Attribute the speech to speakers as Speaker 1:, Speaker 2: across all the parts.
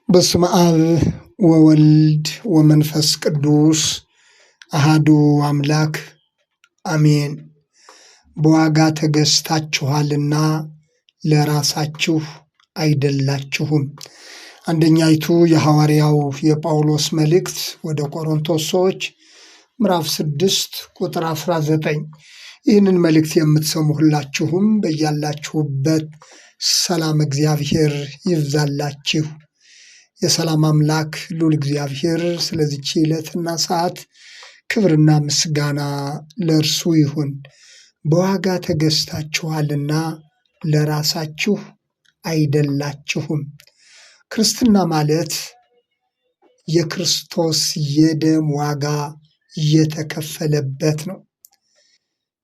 Speaker 1: በስመ አብ ወወልድ ወመንፈስ ቅዱስ አሐዱ አምላክ አሜን። በዋጋ ተገዝታችኋልና ለራሳችሁ አይደላችሁም። አንደኛይቱ የሐዋርያው የጳውሎስ መልእክት ወደ ቆሮንቶስ ሰዎች ምዕራፍ 6 ቁጥር 19። ይህንን መልእክት የምትሰሙ ሁላችሁም በያላችሁበት ሰላም እግዚአብሔር ይብዛላችሁ። የሰላም አምላክ ልዑል እግዚአብሔር ስለዚች ዕለትና ሰዓት ክብርና ምስጋና ለእርሱ ይሁን። በዋጋ ተገዝታችኋልና ለራሳችሁ አይደላችሁም። ክርስትና ማለት የክርስቶስ የደም ዋጋ የተከፈለበት ነው።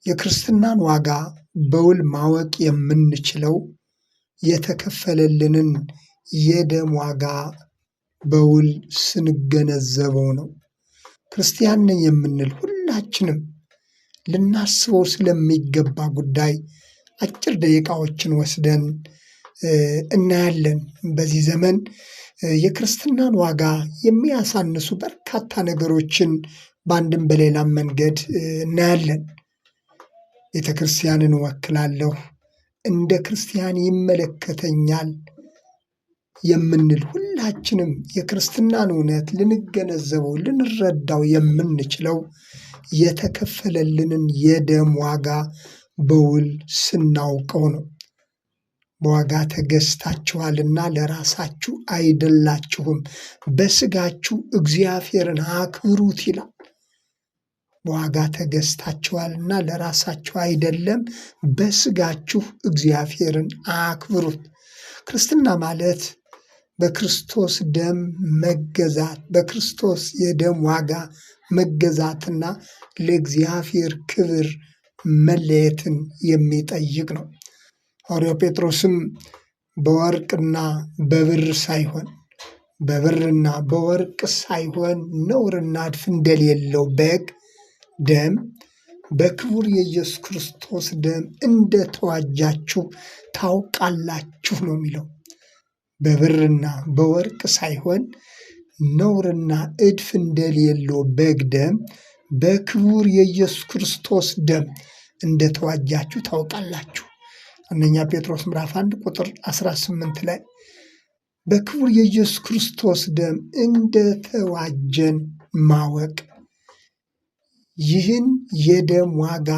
Speaker 1: የክርስትናን ዋጋ በውል ማወቅ የምንችለው የተከፈለልንን የደም ዋጋ በውል ስንገነዘበው ነው። ክርስቲያን ነኝ የምንል ሁላችንም ልናስበው ስለሚገባ ጉዳይ አጭር ደቂቃዎችን ወስደን እናያለን። በዚህ ዘመን የክርስትናን ዋጋ የሚያሳንሱ በርካታ ነገሮችን በአንድም በሌላም መንገድ እናያለን። ቤተ ክርስቲያንን እወክላለሁ፣ እንደ ክርስቲያን ይመለከተኛል የምንል ሁላችንም የክርስትናን እውነት ልንገነዘበው ልንረዳው የምንችለው የተከፈለልንን የደም ዋጋ በውል ስናውቀው ነው። በዋጋ ተገዝታችኋልና ለራሳችሁ አይደላችሁም፣ በሥጋችሁ እግዚአብሔርን አክብሩት ይላል። በዋጋ ተገዝታችኋልና ለራሳችሁ አይደለም፣ በሥጋችሁ እግዚአብሔርን አክብሩት። ክርስትና ማለት በክርስቶስ ደም መገዛት፣ በክርስቶስ የደም ዋጋ መገዛትና ለእግዚአብሔር ክብር መለየትን የሚጠይቅ ነው። ሐዋርያው ጴጥሮስም በወርቅና በብር ሳይሆን በብርና በወርቅ ሳይሆን ነውርና እድፍ እንደሌለው በግ ደም በክቡር የኢየሱስ ክርስቶስ ደም እንደተዋጃችሁ ታውቃላችሁ ነው የሚለው። በብርና በወርቅ ሳይሆን ነውርና እድፍ እንደሌለው በግ ደም በክቡር የኢየሱስ ክርስቶስ ደም እንደተዋጃችሁ ታውቃላችሁ። አንደኛ ጴጥሮስ ምዕራፍ 1 ቁጥር 18 ላይ በክቡር የኢየሱስ ክርስቶስ ደም እንደተዋጀን ማወቅ፣ ይህን የደም ዋጋ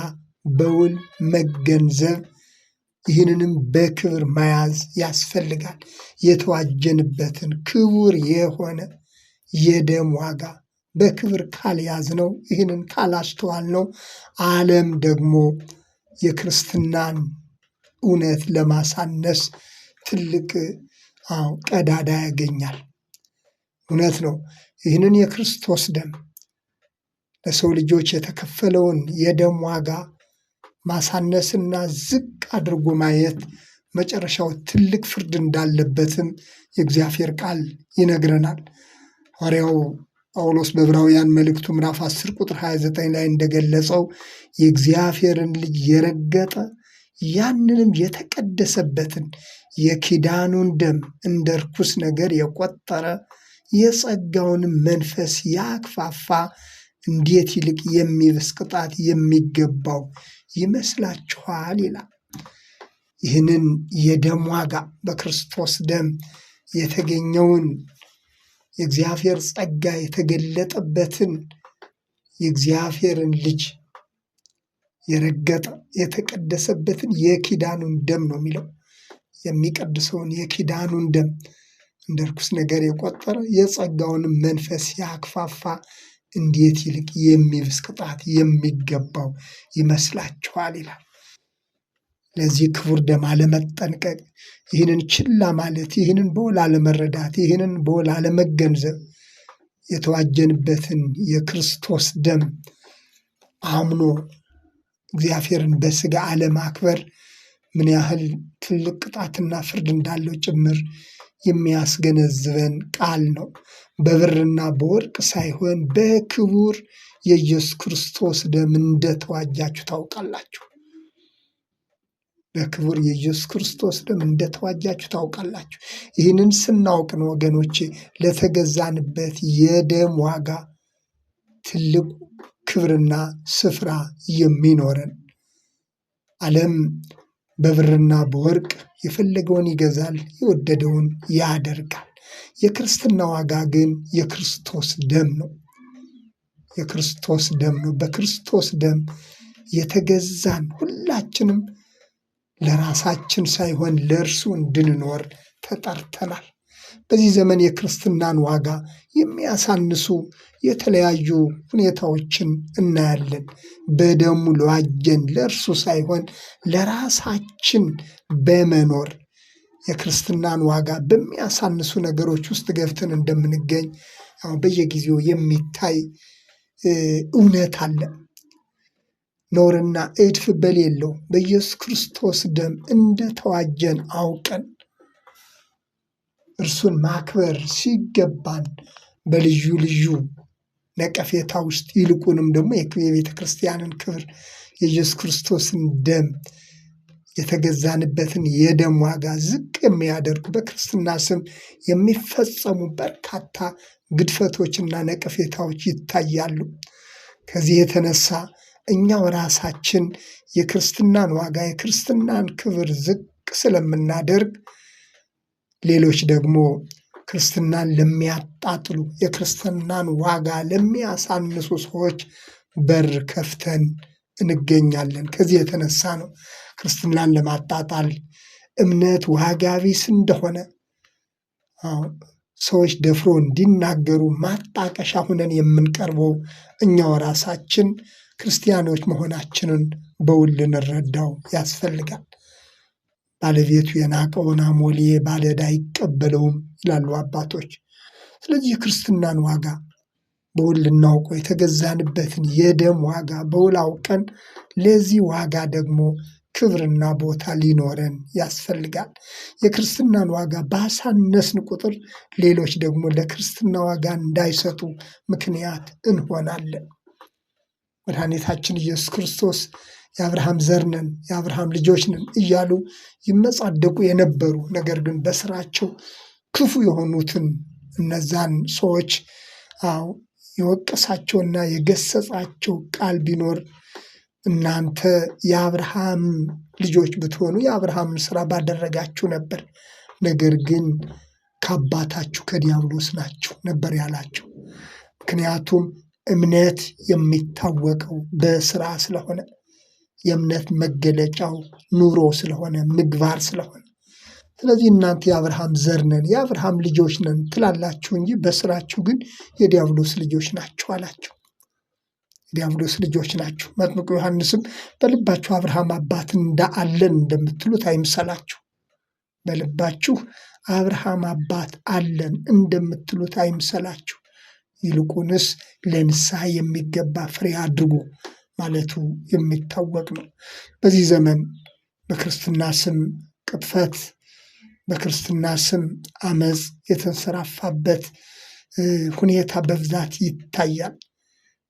Speaker 1: በውል መገንዘብ፣ ይህንንም በክብር መያዝ ያስፈልጋል። የተዋጀንበትን ክቡር የሆነ የደም ዋጋ በክብር ካልያዝነው፣ ይህንን ካላስተዋልነው ዓለም ደግሞ የክርስትናን እውነት ለማሳነስ ትልቅ ቀዳዳ ያገኛል። እውነት ነው። ይህንን የክርስቶስ ደም ለሰው ልጆች የተከፈለውን የደም ዋጋ ማሳነስና ዝቅ አድርጎ ማየት መጨረሻው ትልቅ ፍርድ እንዳለበትም የእግዚአብሔር ቃል ይነግረናል። ሐዋርያው ጳውሎስ በዕብራውያን መልእክቱ ምዕራፍ 10 ቁጥር 29 ላይ እንደገለጸው የእግዚአብሔርን ልጅ የረገጠ ያንንም የተቀደሰበትን የኪዳኑን ደም እንደ ርኩስ ነገር የቆጠረ የጸጋውንም መንፈስ ያክፋፋ እንዴት ይልቅ የሚብስ ቅጣት የሚገባው ይመስላችኋል ይላል። ይህንን የደም ዋጋ በክርስቶስ ደም የተገኘውን የእግዚአብሔር ጸጋ የተገለጠበትን የእግዚአብሔርን ልጅ የረገጠ የተቀደሰበትን የኪዳኑን ደም ነው የሚለው። የሚቀድሰውን የኪዳኑን ደም እንደ ርኩስ ነገር የቆጠረ የጸጋውንም መንፈስ ያክፋፋ እንዴት ይልቅ የሚብስ ቅጣት የሚገባው ይመስላችኋል ይላል። ለዚህ ክቡር ደም አለመጠንቀቅ፣ ይህንን ችላ ማለት፣ ይህንን በውል አለመረዳት፣ ይህንን በውል አለመገንዘብ፣ የተዋጀንበትን የክርስቶስ ደም አምኖ እግዚአብሔርን በሥጋ አለማክበር ምን ያህል ትልቅ ቅጣትና ፍርድ እንዳለው ጭምር የሚያስገነዝበን ቃል ነው። በብርና በወርቅ ሳይሆን በክቡር የኢየሱስ ክርስቶስ ደም እንደተዋጃችሁ ታውቃላችሁ። በክቡር የኢየሱስ ክርስቶስ ደም እንደተዋጃችሁ ታውቃላችሁ። ይህንን ስናውቅ ነው ወገኖቼ ለተገዛንበት የደም ዋጋ ትልቅ ክብርና ስፍራ የሚኖረን። ዓለም በብርና በወርቅ የፈለገውን ይገዛል፣ የወደደውን ያደርጋል። የክርስትና ዋጋ ግን የክርስቶስ ደም ነው። የክርስቶስ ደም ነው። በክርስቶስ ደም የተገዛን ሁላችንም ለራሳችን ሳይሆን ለእርሱ እንድንኖር ተጠርተናል። በዚህ ዘመን የክርስትናን ዋጋ የሚያሳንሱ የተለያዩ ሁኔታዎችን እናያለን። በደሙ ለዋጀን ለእርሱ ሳይሆን ለራሳችን በመኖር የክርስትናን ዋጋ በሚያሳንሱ ነገሮች ውስጥ ገብተን እንደምንገኝ በየጊዜው የሚታይ እውነት አለ። ነውርና እድፍ በሌለው በኢየሱስ ክርስቶስ ደም እንደተዋጀን አውቀን እርሱን ማክበር ሲገባን በልዩ ልዩ ነቀፌታ ውስጥ ይልቁንም ደግሞ የቤተ ክርስቲያንን ክብር የኢየሱስ ክርስቶስን ደም የተገዛንበትን የደም ዋጋ ዝቅ የሚያደርጉ በክርስትና ስም የሚፈጸሙ በርካታ ግድፈቶችና ነቀፌታዎች ይታያሉ። ከዚህ የተነሳ እኛው ራሳችን የክርስትናን ዋጋ የክርስትናን ክብር ዝቅ ስለምናደርግ ሌሎች ደግሞ ክርስትናን ለሚያጣጥሉ የክርስትናን ዋጋ ለሚያሳንሱ ሰዎች በር ከፍተን እንገኛለን። ከዚህ የተነሳ ነው ክርስትናን ለማጣጣል እምነት ዋጋ ቢስ እንደሆነ ሰዎች ደፍሮ እንዲናገሩ ማጣቀሻ ሁነን የምንቀርበው እኛው ራሳችን ክርስቲያኖች መሆናችንን በውል ልንረዳው ያስፈልጋል። ባለቤቱ የናቀውን አሞሌ ባለዕዳ አይቀበለውም ይላሉ አባቶች። ስለዚህ የክርስትናን ዋጋ በውል ልናውቀው የተገዛንበትን የደም ዋጋ በውል አውቀን ለዚህ ዋጋ ደግሞ ክብርና ቦታ ሊኖረን ያስፈልጋል። የክርስትናን ዋጋ ባሳነስን ቁጥር ሌሎች ደግሞ ለክርስትና ዋጋ እንዳይሰጡ ምክንያት እንሆናለን። መድኃኒታችን ኢየሱስ ክርስቶስ የአብርሃም ዘር ነን፣ የአብርሃም ልጆች ነን እያሉ ይመጻደቁ የነበሩ ነገር ግን በስራቸው ክፉ የሆኑትን እነዛን ሰዎች የወቀሳቸውና የገሰጻቸው ቃል ቢኖር እናንተ የአብርሃም ልጆች ብትሆኑ የአብርሃምን ስራ ባደረጋችሁ ነበር፣ ነገር ግን ከአባታችሁ ከዲያብሎስ ናችሁ ነበር ያላቸው። ምክንያቱም እምነት የሚታወቀው በስራ ስለሆነ፣ የእምነት መገለጫው ኑሮ ስለሆነ፣ ምግባር ስለሆነ፣ ስለዚህ እናንተ የአብርሃም ዘር ነን የአብርሃም ልጆች ነን ትላላችሁ እንጂ በስራችሁ ግን የዲያብሎስ ልጆች ናችሁ አላቸው። የዲያብሎስ ልጆች ናችሁ። መጥምቁ ዮሐንስም በልባችሁ አብርሃም አባት አለን እንደምትሉት አይምሰላችሁ፣ በልባችሁ አብርሃም አባት አለን እንደምትሉት አይምሰላችሁ፣ ይልቁንስ ለንስሐ የሚገባ ፍሬ አድርጉ ማለቱ የሚታወቅ ነው። በዚህ ዘመን በክርስትና ስም ቅጥፈት፣ በክርስትና ስም አመፅ የተንሰራፋበት ሁኔታ በብዛት ይታያል።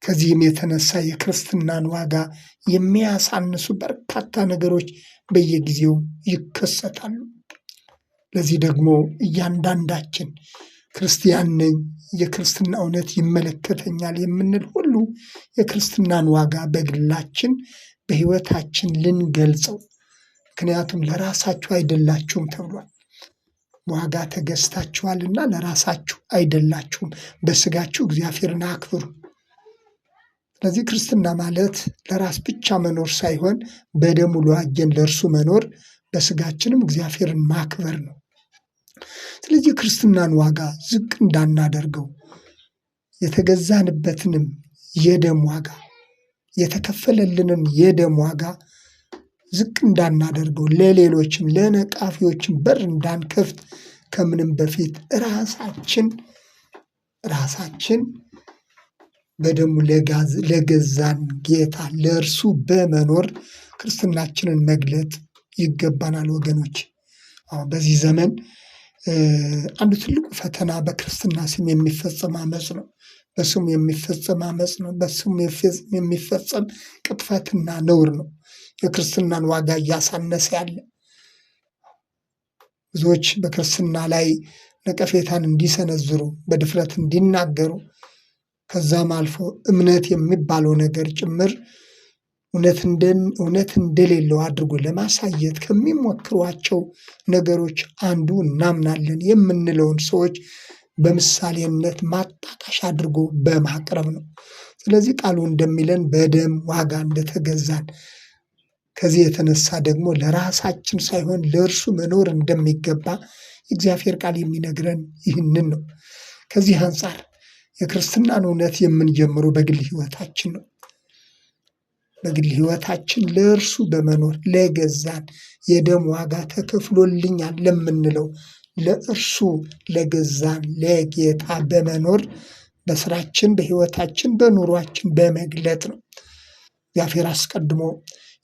Speaker 1: ከዚህም የተነሳ የክርስትናን ዋጋ የሚያሳንሱ በርካታ ነገሮች በየጊዜው ይከሰታሉ። ለዚህ ደግሞ እያንዳንዳችን ክርስቲያን ነኝ፣ የክርስትና እውነት ይመለከተኛል የምንል ሁሉ የክርስትናን ዋጋ በግላችን በሕይወታችን ልንገልጸው፣ ምክንያቱም ለራሳችሁ አይደላችሁም ተብሏል። ዋጋ ተገዝታችኋልና ለራሳችሁ አይደላችሁም፣ በስጋችሁ እግዚአብሔርን አክብሩ። ስለዚህ ክርስትና ማለት ለራስ ብቻ መኖር ሳይሆን በደሙ ለዋጀን ለእርሱ መኖር፣ በስጋችንም እግዚአብሔርን ማክበር ነው። ስለዚህ ክርስትናን ዋጋ ዝቅ እንዳናደርገው የተገዛንበትንም የደም ዋጋ የተከፈለልንን የደም ዋጋ ዝቅ እንዳናደርገው ለሌሎችም ለነቃፊዎችም በር እንዳንከፍት ከምንም በፊት ራሳችን በደሙ ለገዛን ጌታ ለእርሱ በመኖር ክርስትናችንን መግለጥ ይገባናል ወገኖች። በዚህ ዘመን አንዱ ትልቁ ፈተና በክርስትና ስም የሚፈጸም አመፅ ነው። በስሙ የሚፈጸም ቅጥፈትና ነውር ነው። የክርስትናን ዋጋ እያሳነሰ ያለ። ብዙዎች በክርስትና ላይ ነቀፌታን እንዲሰነዝሩ፣ በድፍረት እንዲናገሩ፣ ከዛም አልፎ እምነት የሚባለው ነገር ጭምር እውነት እንደሌለው አድርጎ ለማሳየት ከሚሞክሯቸው ነገሮች አንዱ እናምናለን የምንለውን ሰዎች በምሳሌነት ማጣቀሻ አድርጎ በማቅረብ ነው። ስለዚህ ቃሉ እንደሚለን በደም ዋጋ እንደተገዛን፣ ከዚህ የተነሳ ደግሞ ለራሳችን ሳይሆን ለእርሱ መኖር እንደሚገባ የእግዚአብሔር ቃል የሚነግረን ይህንን ነው። ከዚህ አንጻር የክርስትናን እውነት የምንጀምረው በግል ሕይወታችን ነው። በግል ሕይወታችን ለእርሱ በመኖር ለገዛን፣ የደም ዋጋ ተከፍሎልኛል ለምንለው ለእርሱ ለገዛን ለጌታ በመኖር በስራችን፣ በሕይወታችን፣ በኑሯችን በመግለጥ ነው። እግዚአብሔር አስቀድሞ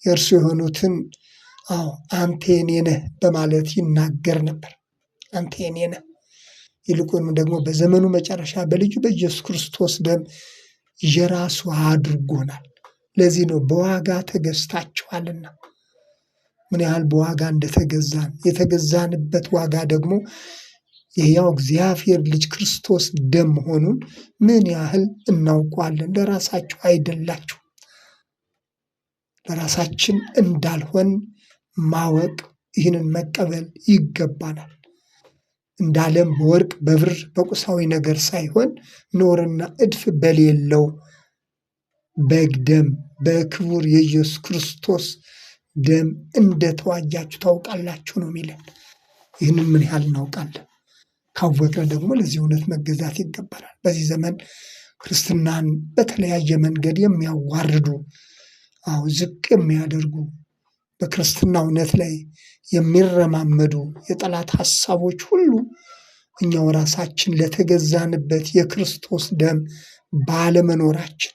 Speaker 1: የእርሱ የሆኑትን አንተ የኔ ነህ በማለት ይናገር ነበር። አንተ የኔ ነህ። ይልቁንም ደግሞ በዘመኑ መጨረሻ በልጁ በኢየሱስ ክርስቶስ ደም የራሱ አድርጎናል። ለዚህ ነው በዋጋ ተገዝታችኋልና። ምን ያህል በዋጋ እንደተገዛን፣ የተገዛንበት ዋጋ ደግሞ የሕያው እግዚአብሔር ልጅ ክርስቶስ ደም መሆኑን ምን ያህል እናውቀዋለን። ለራሳችሁ አይደላችሁ። ለራሳችን እንዳልሆን ማወቅ፣ ይህንን መቀበል ይገባናል። እንደ ዓለም በወርቅ በብር በቁሳዊ ነገር ሳይሆን ኖርና እድፍ በሌለው በግ ደም በክቡር የኢየሱስ ክርስቶስ ደም እንደተዋጃችሁ ታውቃላችሁ ነው የሚለን። ይህንን ምን ያህል እናውቃለን? ካወቅን ደግሞ ለዚህ እውነት መገዛት ይገባናል። በዚህ ዘመን ክርስትናን በተለያየ መንገድ የሚያዋርዱ፣ ዝቅ የሚያደርጉ፣ በክርስትና እውነት ላይ የሚረማመዱ የጠላት ሐሳቦች ሁሉ እኛው ራሳችን ለተገዛንበት የክርስቶስ ደም ባለመኖራችን፣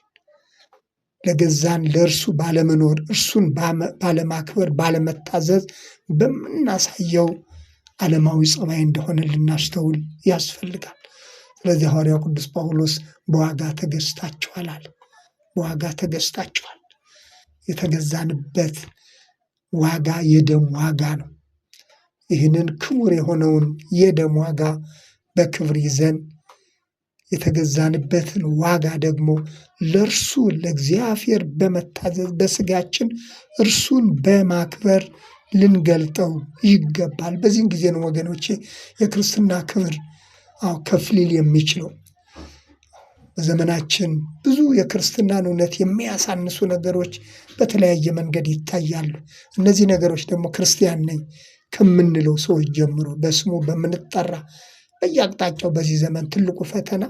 Speaker 1: ለገዛን ለእርሱ ባለመኖር፣ እርሱን ባለማክበር፣ ባለመታዘዝ በምናሳየው ዓለማዊ ጸባይ እንደሆነ ልናስተውል ያስፈልጋል። ስለዚህ ሐዋርያው ቅዱስ ጳውሎስ በዋጋ ተገዝታችኋል አለ። በዋጋ ተገዝታችኋል። የተገዛንበት ዋጋ የደም ዋጋ ነው። ይህንን ክቡር የሆነውን የደም ዋጋ በክብር ይዘን የተገዛንበትን ዋጋ ደግሞ ለእርሱ ለእግዚአብሔር በመታዘዝ በስጋችን እርሱን በማክበር ልንገልጠው ይገባል። በዚህን ጊዜ ነው ወገኖቼ የክርስትና ክብር ከፍ ሊል የሚችለው። በዘመናችን ብዙ የክርስትናን እውነት የሚያሳንሱ ነገሮች በተለያየ መንገድ ይታያሉ። እነዚህ ነገሮች ደግሞ ክርስቲያን ነኝ ከምንለው ሰዎች ጀምሮ በስሙ በምንጠራ በየአቅጣጫው በዚህ ዘመን ትልቁ ፈተና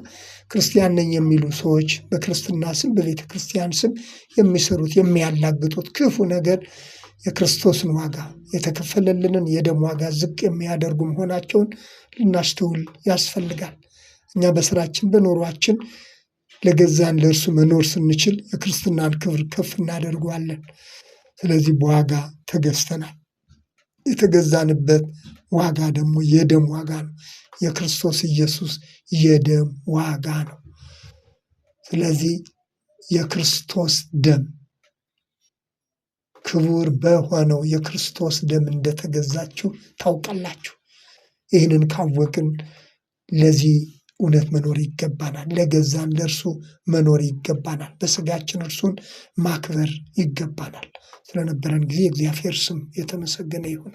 Speaker 1: ክርስቲያን ነኝ የሚሉ ሰዎች በክርስትና ስም በቤተ ክርስቲያን ስም የሚሰሩት የሚያላግጡት ክፉ ነገር የክርስቶስን ዋጋ የተከፈለልንን የደም ዋጋ ዝቅ የሚያደርጉ መሆናቸውን ልናስተውል ያስፈልጋል። እኛ በስራችን በኑሯችን ለገዛን ለእርሱ መኖር ስንችል የክርስትናን ክብር ከፍ እናደርገዋለን። ስለዚህ በዋጋ ተገዝተናል። የተገዛንበት ዋጋ ደግሞ የደም ዋጋ ነው። የክርስቶስ ኢየሱስ የደም ዋጋ ነው። ስለዚህ የክርስቶስ ደም ክቡር በሆነው የክርስቶስ ደም እንደተገዛችሁ ታውቃላችሁ። ይህንን ካወቅን ለዚህ እውነት መኖር ይገባናል። ለገዛን ለእርሱ መኖር ይገባናል። በስጋችን እርሱን ማክበር ይገባናል። ስለነበረን ጊዜ እግዚአብሔር ስም የተመሰገነ ይሁን።